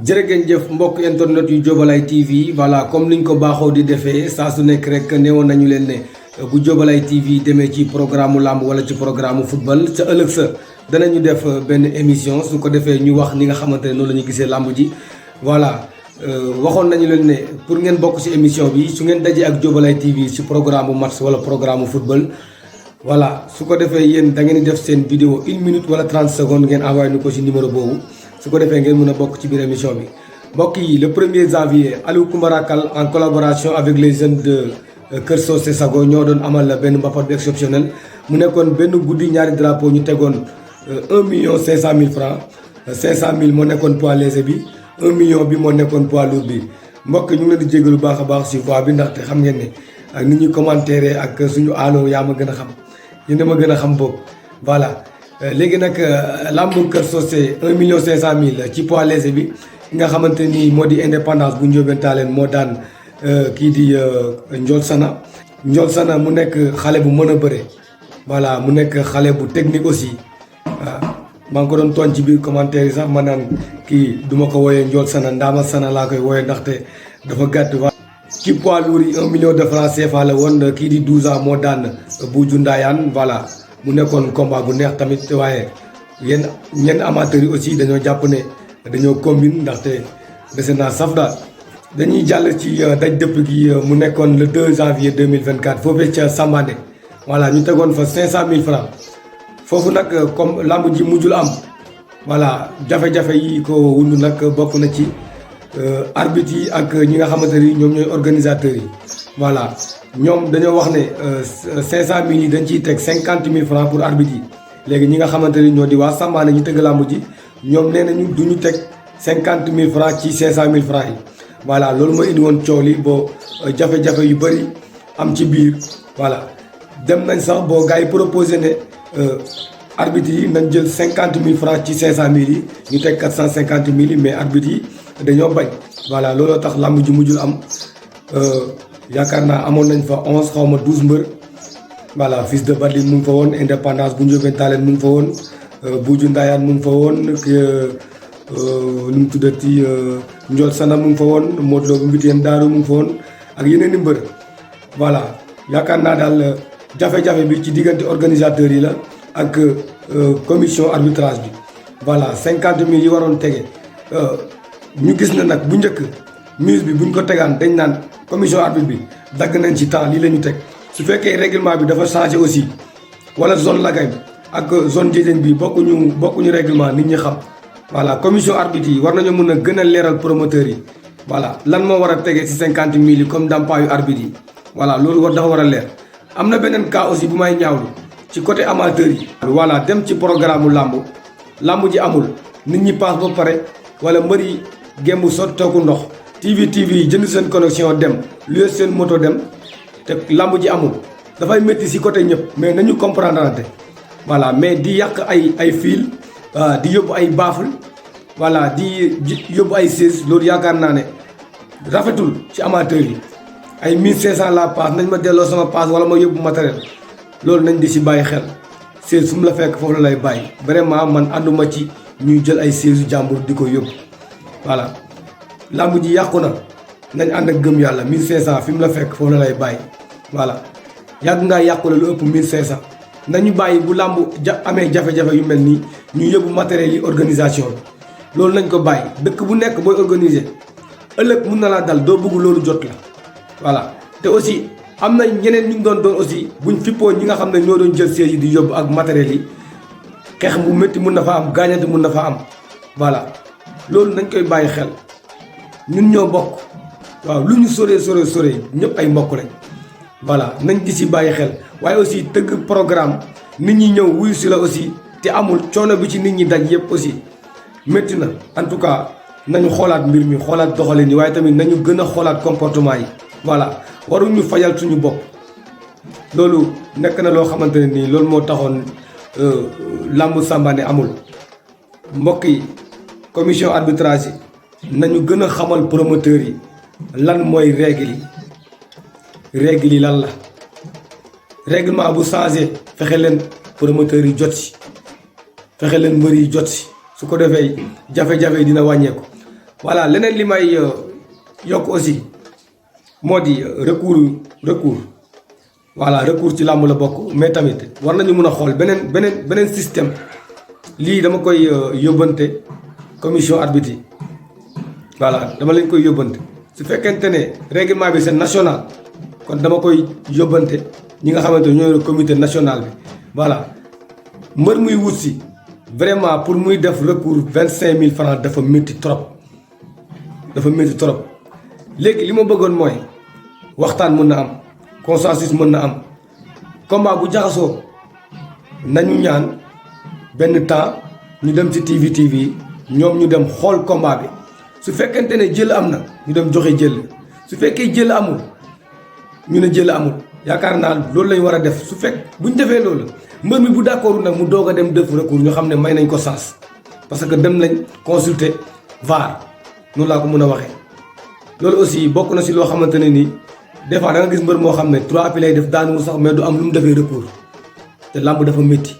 jërëjëf mbokk internet yu Jobalay TV voilà comme niñ ko baaxoo di defee saa su nekk rek neewoon nañu leen ne bu Jobalay TV demee ci programme làmb wala ci programme football sa ëllëg sa danañu def benn émission su ko defee ñu wax ni nga xamante ne noonu la ñu gisee làmb ji voilà waxoon nañu leen ne pour ngeen bokk ci émission bi su ngeen dajee ak Jobalay TV ci programme match wala programme football voilà su ko defee yéen da ngeen di def seen vidéo 1 minute wala 30 secondes ngeen envoyé ñu ko ci numéro boobu su ko defee ngeen mën a bokk ci biir émission bi mbokk yi le 1er janvier Aliou Coumbara Kal en collaboration avec les jeunes de Kër Socé Sago ñoo doon amal benn mbapat bu exceptionnel mu nekkoon benn guddi ñaari drapeau ñu tegoon 1 500 000 francs 500 000 moo nekkoon poids léger bi 1 million bi moo nekkoon poids lourd bi mbokk ñu ngi leen di jégalu baax a baax ci voix bi ndaxte xam ngeen ne ak nit ñuy commentaire ak suñu allo yaa ma gën a xam yéen a ma gën a xam boobu voilà. léegi nag lambu Kër Socé 1 500 000 ci poids léger bi nga xamante ni moo di indépendance bu Ndiobène Tallene moo daan kii di Ndiol Sana mu nekk xale bu mën a bëre voilà mu nekk xale bu technique aussi waaw maa ngi ko doon tooñ ci biir commentaire yi sax ma naan kii duma ko wooyee Ndiol Sana Ndaama Sana laa koy wooyee ndaxte dafa gàtt waa ci poids lourd yi 1 million de francs CFA la woon kii di 12 ans moo daan Buuju Ndaayaan voilà mu nekkoon combat bu neex tamit waaye ñenn amateurs yi aussi dañoo jàpp ne dañoo combine ndaxte dese naa saf daal dañuy jàll ci daj dëpp gi mu nekkoon le 2 janvier 2024 foofee ca Sambandé voilà ñu tegoon fa 500 000 francs foofu nag comme lamb ji mujjul am voilà jafe-jafe yi ko wund nag bokk na ci arbitre yi ak ñi nga xamante ni ñoom ñooy organisateurs yi voilà ñoom dañoo wax ne 500 000 yi dañ ciy teg 50 000 francs pour arbitre yi léegi ñi nga xamante ni ñoo di waa Sambandé ñu tëgg làmb ji ñoom nee nañu du ñu teg 50 000 francs ci 500 000 francs yi voilà loolu mooy indi woon coow li boo jafe-jafe yu bëri am ci biir voilà dem nañ sax boo gars yi proposé ne arbitre yi nañ jël 50 000 francs ci 500 000 yi ñu teg 450 000 yi mais arbitre yi dañoo bañ voilà looloo tax làmb ji mujjul am yaakaar naa amoon nañ fa 11 xaw ma 12 mbër voilà fils de Badli mu ngi fa woon indépendance bu Ndiobène Tallene mu ngi fa woon Buuju Ndaayaan mu ngi fa woon nu mu tuddati Ndiol Sana mu ngi fa woon Modou Lo bu Mbitiyeen Daaru mu ngi fa woon ak yeneen i mbër voilà yaakaar naa daal jafe-jafe bi ci diggante organisateurs yi la ak commission arbitrage bi voilà 50 000 yi waroon tege ñu gis na nag bu njëkk mise bi buñ ko tegaan dañ naan commission arbitre bi dagg nañ ci temps lii la ñu teg su fekkee règlement bi dafa changé aussi wala zone lagay bi ak zone Ndiédiène bi bokkuñu règlement nit ñi xam voilà commission arbitre yi war nañoo mën a gën a leeral promoteurs yi voilà lan moo war a tege ci 50 000 yi comme ndàmpaayu arbitre yi voilà loolu dafa war a leer. am na beneen cas aussi bu may ñaawlu ci côté amateur yi. voilà dem ci programme mu làmb ji amul nit ñi paas ba pare wala mbër yi gembu sotteeku ndox. TV yi jënd seen connexion dem luy seen moto dem te lamb ji amul dafay métti ci côté ñëpp mais nañu comprendre ante voilà mais di yàq ay fil di yóbbu ay baaful voilà di yóbbu ay sièges loolu yaakaar naa ne rafetul ci amateur yi ay 1500 la paas nañ ma delloo sama paas wala ma yóbbu matériel loolu nañ di ci bàyyi xel siège fu mu la fekk foofu la lay bàyyi vraiment man ànduma ci ñuy jël ay sièges jàmbur di ko yóbbu voilà. lamb ji yàqu na nañ ànd ak gëm yàlla 1500 fi mu la fekk foofu la lay bàyyi voilà yàgg ngaa yàqule lu ëpp 1500 nañu bàyyi bu lamb amee jafe-jafe yu mel nii ñu yóbbu matériel yi organisation bi loolu nañ ko bàyyi dëkk bu nekk booy organiser ëllëg mun na laa dal doo bëgg loolu jot la voilà te aussi am na ñeneen ñu doon aussi buñ fippoo ñi nga xam ne ñoo doon jël siège yi di yóbbu ak matériel yi xeex bu métti mun na fa am gaañante mun na fa am voilà loolu nañ koy bàyyi xel ñun ñoo bokk waaw lu ñu sore ñëpp ay mbokk lañ voilà nañ di si bàyyi xel waaye aussi tëgg programme nit ñi ñëw wuyu si la aussi te amul coono bi ci nit ñi daj yëpp aussi métti na en tout cas nañu xoolaat mbir mi xoolaat doxalin yi waaye tamit nañu gën a xoolaat comportement yi voilà waruñu fajal suñu bopp loolu nekk na loo xamante ne nii loolu moo taxoon làmbu Sambandé amul mbokk yi commission arbitrage yi nañu gën a xamal promoteurs yi lan mooy règle yi lan la règlement bu changé fexe leen promoteurs yi jot si fexe leen mbër yi jot si su ko defee jafe-jafe yi dina wàññeeku voilà leneen li may yokk aussi moo di recours voilà recours ci làmb la bokk, mais tamit war nañu mën a xool beneen système. lii dama koy yóbbante commission arbitre yi voilà dama leen koy yóbbante su fekkente ne règlement bi c'est national kon dama koy yóbbante ñi nga xamante ne ñooy comité national bi voilà mbër muy wut si vraiment pour muy def recours 25 000 francs dafa métti trop léegi li ma bëggoon mooy waxtaan mën na am consensus mën na am combat bu jaxasoo nañu ñaan benn temps ñu dem ci TV ñoom ñu dem xool combat bi su fekkente ne jël am na ñu dem joxe jël su fekkee jël amul ñu ne jël amul yaakaar naa loolu lañ war a def su fekk bu ñu defee loolu mbër mi bu d'accord nag mu doog a dem def recours ñu xam ne may nañ ko sens parce que dem nañ consulter VAR noonu laa ko mën a waxee. loolu aussi bokk na si loo xamante ne nii des fois da nga gis mbër moo xam ne 3 appuis lay def daanuwul sax mais du am lu mu defee recours te làmb dafa métti.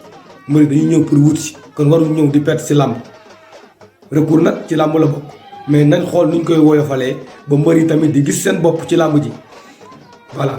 mbër dañuy ñëw pour wut si kon warul ñëw di perte si làmb recours nag ci làmb la bokk mais nañ xool nuñ koy woyofalee ba mbër yi tamit di gis seen bopp ci làmb ji voilà.